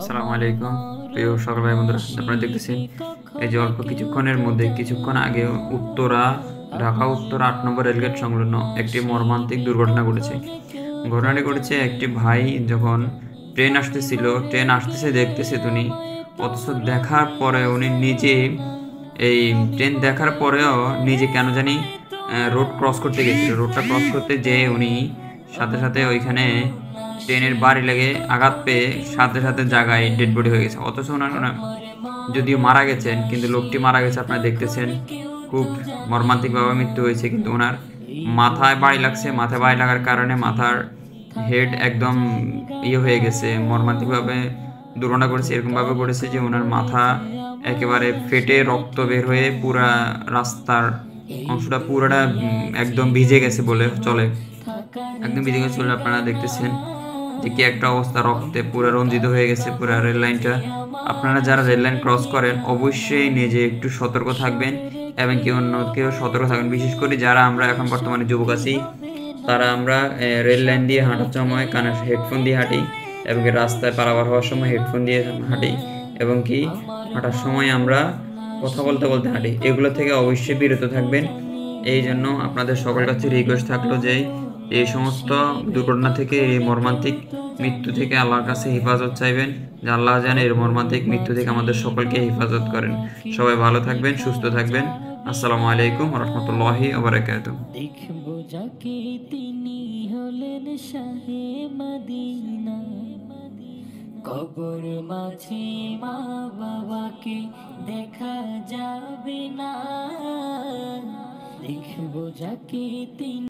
আসসালামু আলাইকুম প্রিয় সকল ভাই বন্ধুরা, আপনারা দেখতেছেন এই যে অল্প কিছুক্ষণের মধ্যে কিছুক্ষণ আগে ঢাকা উত্তরা ৮ নম্বর রেলগেট সংলগ্ন একটি মর্মান্তিক দুর্ঘটনা ঘটেছে। ঘটনাটি ঘটেছে একটি ভাই যখন ট্রেন আসতেছে দেখতেছে উনি, অথচ দেখার পরে উনি নিজে এই ট্রেন দেখার পরেও নিজে কেন জানি রোড ক্রস করতে গেছিল। রোডটা ক্রস করতে যেয়ে উনি সাথে সাথে ওইখানে ট্রেনের বাড়ি লেগে আঘাত পেয়ে সাথে সাথে জায়গায় ডেড বডি হয়ে গেছে। অথচ ওনার যদিও মারা গেছেন, কিন্তু লোকটি মারা গেছে আপনারা দেখতেছেন, খুব মর্মান্তিকভাবে মৃত্যু হয়েছে। কিন্তু ওনার মাথায় বাড়ি লাগছে, মাথায় বাড়ি লাগার কারণে মাথার হেড একদম হয়ে গেছে। মর্মান্তিকভাবে দুর্ঘটনা করেছে, এরকমভাবে করেছে যে ওনার মাথা একেবারে ফেটে রক্ত বের হয়ে পুরা রাস্তার অংশটা পুরোটা একদম ভিজে গেছে বলে চলে। একদম ভিজে গেছে বলে আপনারা দেখতেছেন যে কি একটা অবস্থা, রক্তে পুরো রঞ্জিত হয়ে গেছে পুরো রেল লাইনটা। আপনারা যারা রেল লাইন ক্রস করেন অবশ্যই নিজে একটু সতর্ক থাকবেন এবং কি অন্যকেও সতর্ক থাকবেন। বিশেষ করে যারা আমরা এখন বর্তমানে যুবক আছি, তারা আমরা রেল লাইন দিয়ে হাঁটার সময় কানে হেডফোন দিয়ে হাঁটি এবং কি রাস্তায় পারাপার হওয়ার সময় হেডফোন দিয়ে হাঁটি এবং কি হাঁটার সময় আমরা কথা বলতে বলতে হাঁটি। এগুলো থেকে অবশ্যই বিরত থাকবেন। এই জন্য আপনাদের সকল কাছে রিকোয়েস্ট থাকলো যে এই সমস্ত দুর্ঘটনা থেকে, এই মর্মান্তিক মৃত্যু থেকে আল্লাহর কাছে হেফাজত চাইবেন, যে আল্লাহ যেন এর মর্মান্তিক মৃত্যু থেকে আমাদের সকলকে হেফাজত করেন। সবাই ভালো থাকবেন, সুস্থ থাকবেন। আসসালামু আলাইকুম রহমতুল্লাহি ওয়া বারাকাতুহু। দেখবো যাকে তিনি হলেন শাহে মদিনা, কবর মাঝে মা বাবাকে দেখা যাবে না। দেখবো যাকে তিনি